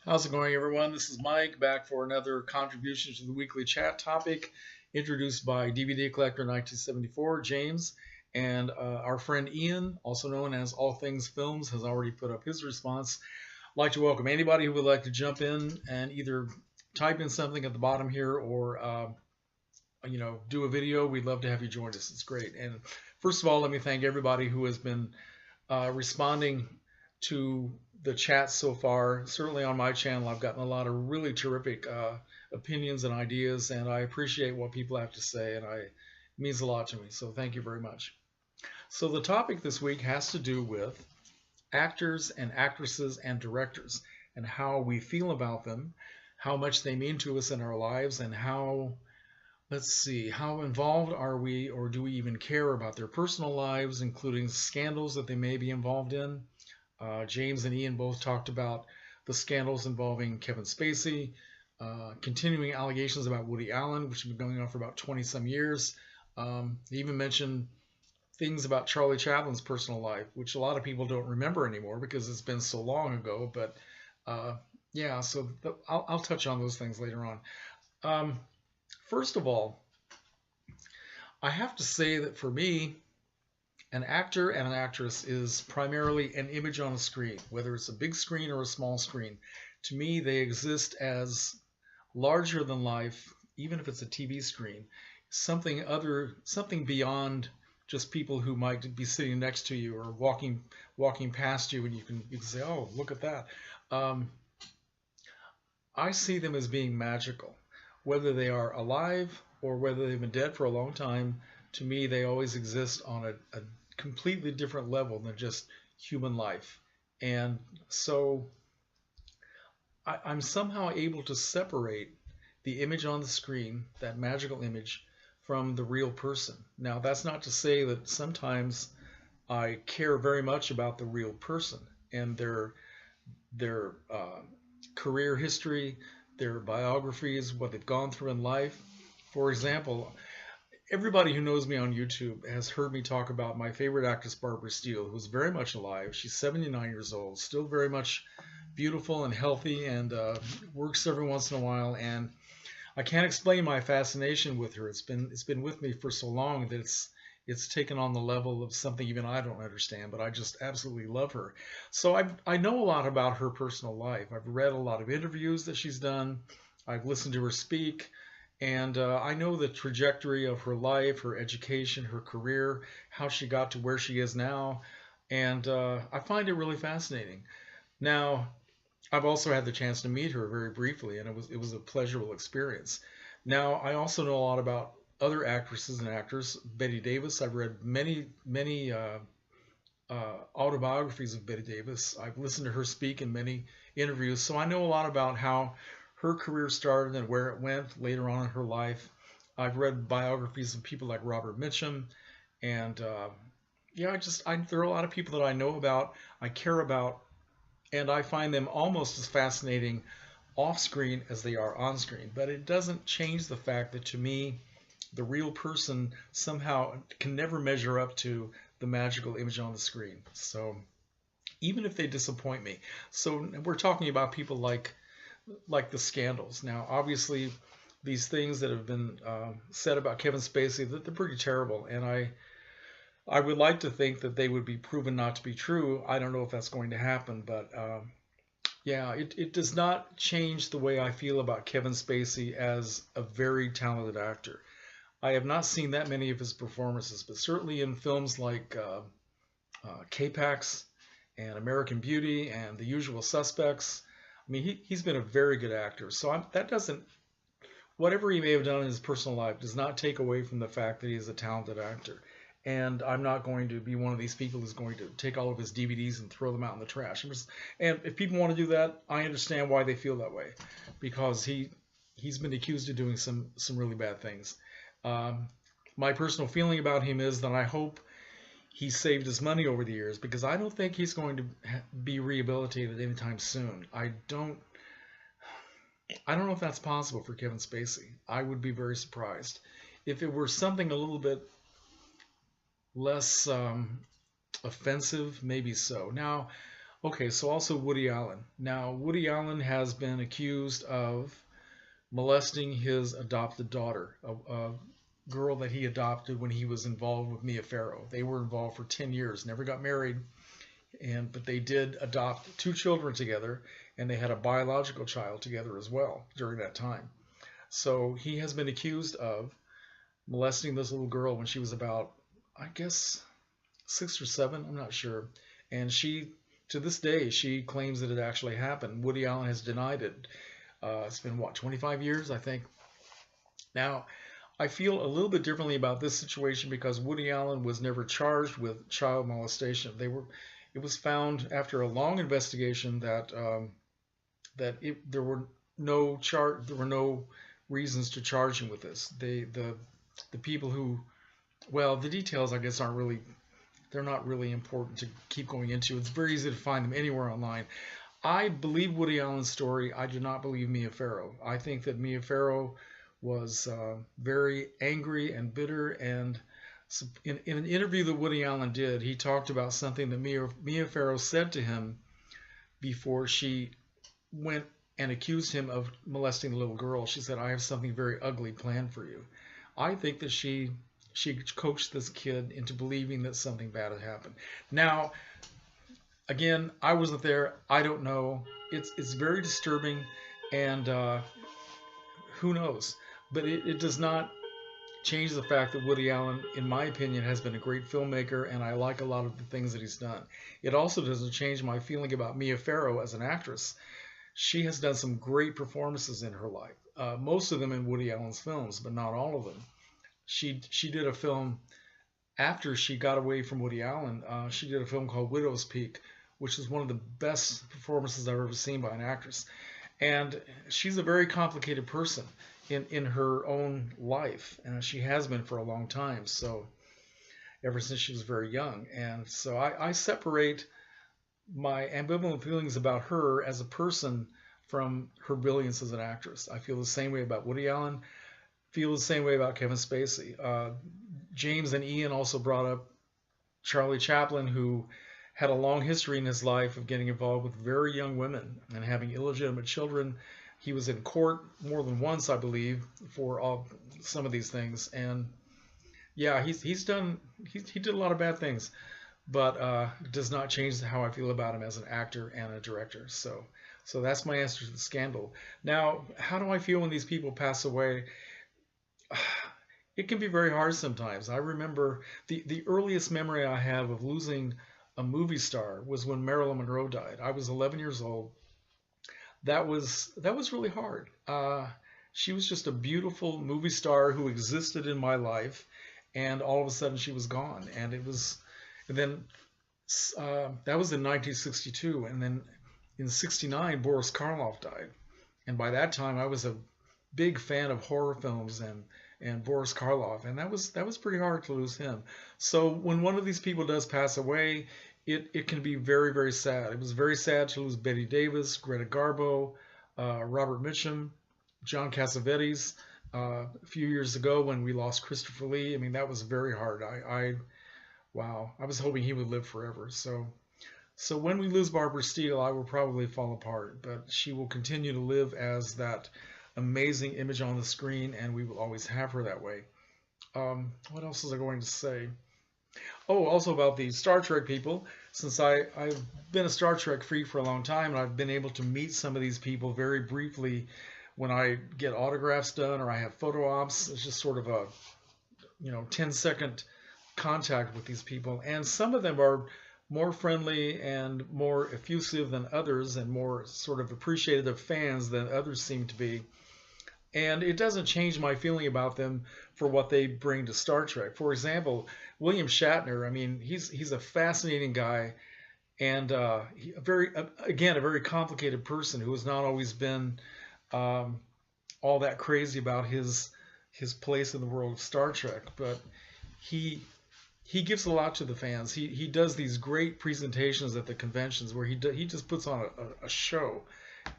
How's it going, everyone? This is Mike back for another contribution to the weekly chat topic introduced by DVD Collector 1974, James. And our friend Ian, also known as All Things Films, has already put up his response. I'd like to welcome anybody who would like to jump in and either type in something at the bottom here or do a video. We'd love to have you join us. It's great. And first of all, let me thank everybody who has been responding to the chat so far. Certainly on my channel, I've gotten a lot of really terrific opinions and ideas, and I appreciate what people have to say, and it means a lot to me. So thank you very much. So the topic this week has to do with actors and actresses and directors and how we feel about them, how much they mean to us in our lives, and how involved are we, or do we even care about their personal lives, including scandals that they may be involved in. James and Ian both talked about the scandals involving Kevin Spacey, continuing allegations about Woody Allen, which have been going on for about 20 some years. He even mentioned things about Charlie Chaplin's personal life, which a lot of people don't remember anymore because it's been so long ago. But yeah, so I'll touch on those things later on. First of all, I have to say that for me, an actor and an actress is primarily an image on a screen, whether it's a big screen or a small screen. To me, they exist as larger than life, even if it's a TV screen, something beyond just people who might be sitting next to you or walking past you, and you can say, "Oh, look at that." I see them as being magical, whether they are alive or whether they've been dead for a long time. To me, they always exist on a completely different level than just human life. And so I'm somehow able to separate the image on the screen, that magical image, from the real person. Now, that's not to say that sometimes I care very much about the real person and their career history, their biographies, what they've gone through in life. For example, everybody who knows me on YouTube has heard me talk about my favorite actress, Barbara Steele, who's very much alive. She's 79 years old, still very much beautiful and healthy, and works every once in a while. And I can't explain my fascination with her. It's been with me for so long that it's taken on the level of something even I don't understand, but I just absolutely love her. So I know a lot about her personal life. I've read a lot of interviews that she's done. I've listened to her speak. And I know the trajectory of her life, her education, her career, how she got to where she is now. And I find it really fascinating. Now, I've also had the chance to meet her very briefly, and it was a pleasurable experience. Now, I also know a lot about other actresses and actors. Bette Davis, I've read many autobiographies of Bette Davis. I've listened to her speak in many interviews, so I know a lot about how her career started and where it went later on in her life. I've read biographies of people like Robert Mitchum, and yeah, there are a lot of people that I know about, I care about, and I find them almost as fascinating off screen as they are on screen. But it doesn't change the fact that to me, the real person somehow can never measure up to the magical image on the screen. So even if they disappoint me. So we're talking about people like the scandals. Now, obviously, these things that have been said about Kevin Spacey, they're pretty terrible, and I would like to think that they would be proven not to be true. I don't know if that's going to happen, but yeah, it does not change the way I feel about Kevin Spacey as a very talented actor. I have not seen that many of his performances, but certainly in films like K-Pax and American Beauty and The Usual Suspects, I mean, he's been a very good actor. So that doesn't, whatever he may have done in his personal life does not take away from the fact that he's a talented actor. And I'm not going to be one of these people who's going to take all of his DVDs and throw them out in the trash. And if people want to do that, I understand why they feel that way, because he's been accused of doing some really bad things. My personal feeling about him is that I hope he saved his money over the years, because I don't think he's going to be rehabilitated anytime soon. I don't know if that's possible for Kevin Spacey. I would be very surprised. If it were something a little bit less offensive, maybe so. Now, Okay, so also Woody Allen. Now, Woody Allen has been accused of molesting his adopted daughter, a girl that he adopted when he was involved with Mia Farrow. They were involved for 10 years, never got married, but they did adopt two children together, and they had a biological child together as well during that time. So he has been accused of molesting this little girl when she was about, I guess, 6 or 7. I'm not sure. And she, to this day, she claims that it actually happened. Woody Allen has denied it. It's been what, 25 years, I think. Now, I feel a little bit differently about this situation because Woody Allen was never charged with child molestation. It was found after a long investigation that there were no reasons to charge him with this. The people who, well, the details I guess they're not really important to keep going into. It's very easy to find them anywhere online. I believe Woody Allen's story. I do not believe Mia Farrow. I think that Mia Farrow was very angry and bitter. And in an interview that Woody Allen did, he talked about something that Mia Farrow said to him before she went and accused him of molesting the little girl. She said, "I have something very ugly planned for you." I think that she coached this kid into believing that something bad had happened. Now, again, I wasn't there. I don't know. It's very disturbing, and who knows? But it does not change the fact that Woody Allen, in my opinion, has been a great filmmaker, and I like a lot of the things that he's done. It also doesn't change my feeling about Mia Farrow as an actress. She has done some great performances in her life. Most of them in Woody Allen's films, but not all of them. She did a film after she got away from Woody Allen. She did a film called Widow's Peak, which is one of the best performances I've ever seen by an actress. And she's a very complicated person in her own life, and she has been for a long time. So ever since she was very young, and so I separate my ambivalent feelings about her as a person from her brilliance as an actress. I feel the same way about Woody Allen. Feel the same way about Kevin Spacey. James and Ian also brought up Charlie Chaplin, who had a long history in his life of getting involved with very young women and having illegitimate children. He was in court more than once, I believe, for some of these things. And yeah, he did a lot of bad things, but it does not change how I feel about him as an actor and a director. So that's my answer to the scandal. Now, how do I feel when these people pass away? It can be very hard sometimes. I remember the earliest memory I have of losing a movie star was when Marilyn Monroe died. I was 11 years old. That was really hard. She was just a beautiful movie star who existed in my life, and all of a sudden she was gone. And then that was in 1962, and then in '69 Boris Karloff died, and by that time I was a big fan of horror films and Boris Karloff, and that was pretty hard to lose him. So when one of these people does pass away, it can be very, very sad. It was very sad to lose Bette Davis, Greta Garbo, Robert Mitchum, John Cassavetes. A few years ago when we lost Christopher Lee, I mean, that was very hard. Wow, I was hoping he would live forever. So when we lose Barbara Steele, I will probably fall apart, but she will continue to live as that amazing image on the screen, and we will always have her that way. What else was I going to say? Oh, also about the Star Trek people. Since I've been a Star Trek freak for a long time, and I've been able to meet some of these people very briefly when I get autographs done or I have photo ops. It's just sort of a 10-second contact with these people, and some of them are more friendly and more effusive than others, and more sort of appreciative of fans than others seem to be. And it doesn't change my feeling about them for what they bring to Star Trek. For example, William Shatner, I mean, he's a fascinating guy, and a very complicated person who has not always been all that crazy about his place in the world of Star Trek, but he gives a lot to the fans. He does these great presentations at the conventions where he just puts on a show,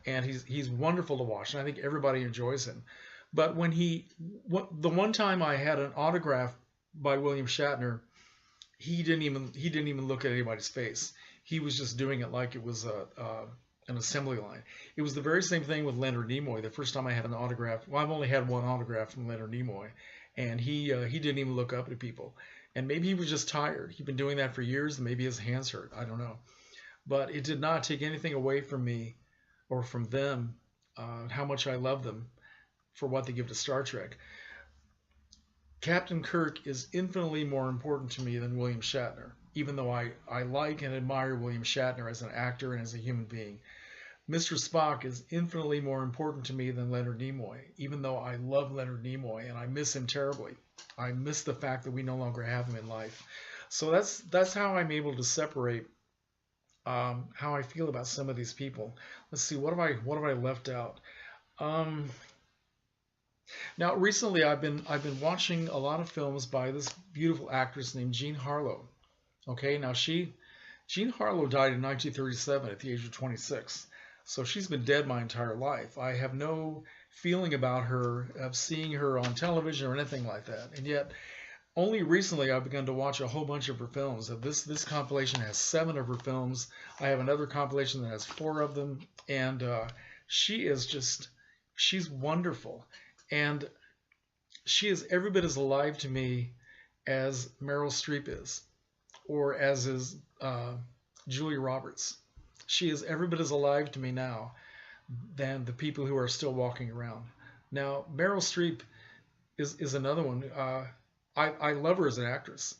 and he's wonderful to watch, and I think everybody enjoys him. But the one time I had an autograph by William Shatner, he didn't even look at anybody's face. he was just doing it like it was an assembly line. It was the very same thing with Leonard Nimoy. The first time I had an autograph, well, I've only had one autograph from Leonard Nimoy, and he didn't even look up to people. And maybe he was just tired. He'd been doing that for years, and maybe his hands hurt. I don't know. But it did not take anything away from me or from them, how much I love them for what they give to Star Trek. Captain Kirk is infinitely more important to me than William Shatner, even though I like and admire William Shatner as an actor and as a human being. Mr. Spock is infinitely more important to me than Leonard Nimoy, even though I love Leonard Nimoy and I miss him terribly. I miss the fact that we no longer have him in life. So that's how I'm able to separate how I feel about some of these people. Let's see, what have I left out? Now recently I've been watching a lot of films by this beautiful actress named Jean Harlow. Okay, now Jean Harlow died in 1937 at the age of 26. So she's been dead my entire life. I have no feeling about her, of seeing her on television or anything like that. And yet, only recently I've begun to watch a whole bunch of her films. This compilation has 7 of her films. I have another compilation that has 4 of them. And she's wonderful. And she is every bit as alive to me as Meryl Streep is, or as is Julia Roberts. She is every bit as alive to me now than the people who are still walking around. Now, Meryl Streep is another one. I love her as an actress,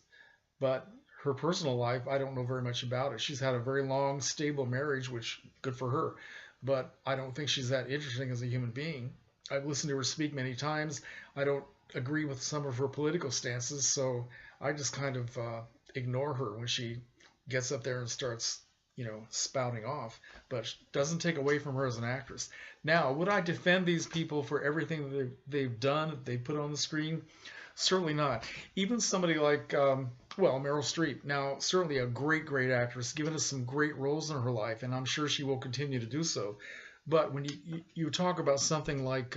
but her personal life, I don't know very much about it. She's had a very long, stable marriage, which good for her, but I don't think she's that interesting as a human being. I've listened to her speak many times. I don't agree with some of her political stances, so I just kind of ignore her when she gets up there and starts spouting off, but doesn't take away from her as an actress. Now, would I defend these people for everything that they've done, that they put on the screen? Certainly not. Even somebody like, Meryl Streep, now certainly a great, great actress, given us some great roles in her life, and I'm sure she will continue to do so. But when you talk about something like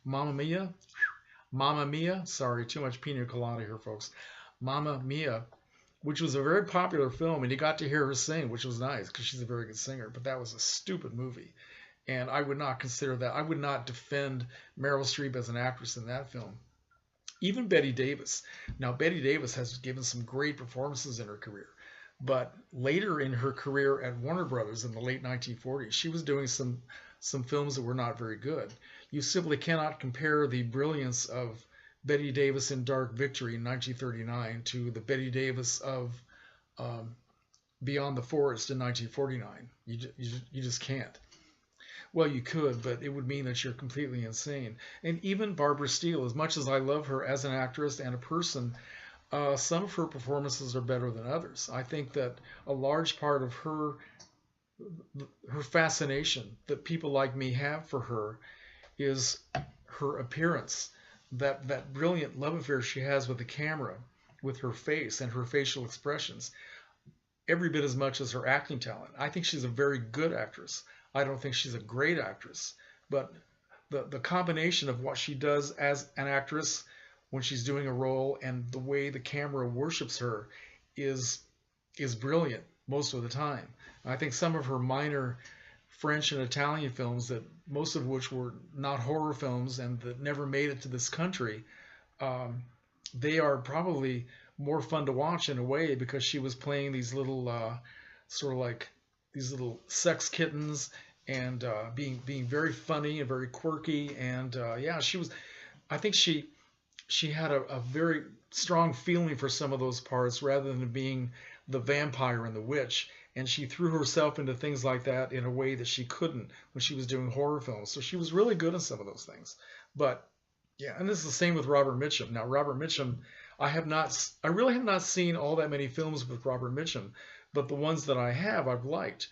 Mamma Mia, sorry, too much pina colada here, folks. Mamma Mia, which was a very popular film, and you got to hear her sing, which was nice because she's a very good singer, but that was a stupid movie. And I would not consider that. I would not defend Meryl Streep as an actress in that film. Even Bette Davis. Now, Bette Davis has given some great performances in her career, but later in her career at Warner Brothers in the late 1940s, she was doing some films that were not very good. You simply cannot compare the brilliance of Bette Davis in Dark Victory in 1939 to the Bette Davis of Beyond the Forest in 1949. You just can't. Well, you could, but it would mean that you're completely insane. And even Barbara Steele, as much as I love her as an actress and a person, some of her performances are better than others. I think that a large part of her fascination that people like me have for her is her appearance, that brilliant love affair she has with the camera, with her face and her facial expressions, every bit as much as her acting talent. I think she's a very good actress. I don't think she's a great actress, but the combination of what she does as an actress when she's doing a role and the way the camera worships her is brilliant most of the time. I think some of her minor French and Italian films, that most of which were not horror films and that never made it to this country, they are probably more fun to watch in a way because she was playing these little sort of like these little sex kittens and being very funny and very quirky, and she was. I think she had a very strong feeling for some of those parts rather than being the vampire and the witch, and she threw herself into things like that in a way that she couldn't when she was doing horror films. So she was really good in some of those things. But yeah, and this is the same with Robert Mitchum. Now, Robert Mitchum, I really have not seen all that many films with Robert Mitchum, but the ones that I have, I've liked.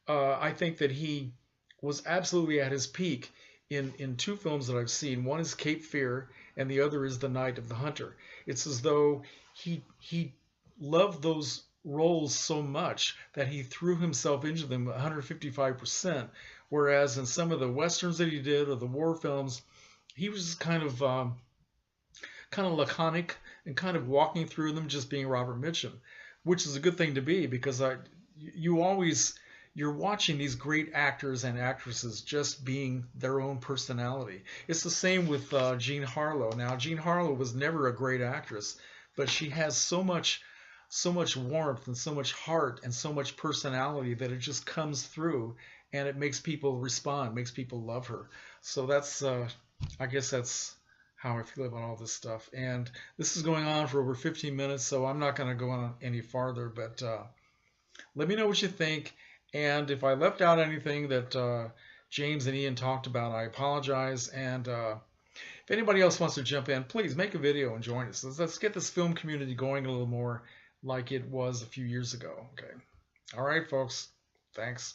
I think that he was absolutely at his peak in 2 films that I've seen. One is Cape Fear, and the other is The Night of the Hunter. It's as though he loved those roles so much that he threw himself into them 155%, whereas in some of the westerns that he did or the war films, he was just kind of laconic and kind of walking through them, just being Robert Mitchum, which is a good thing to be, because you're watching these great actors and actresses just being their own personality. It's the same with Jean Harlow. Now, Jean Harlow was never a great actress, but she has so much warmth and so much heart and so much personality that it just comes through, and it makes people respond, makes people love her. So that's I guess that's how I feel about all this stuff. And this is going on for over 15 minutes, so I'm not going to go on any farther. But let me know what you think. And if I left out anything that James and Ian talked about, I apologize. And if anybody else wants to jump in, please make a video and join us. Let's get this film community going a little more like it was a few years ago. Okay. All right, folks. Thanks.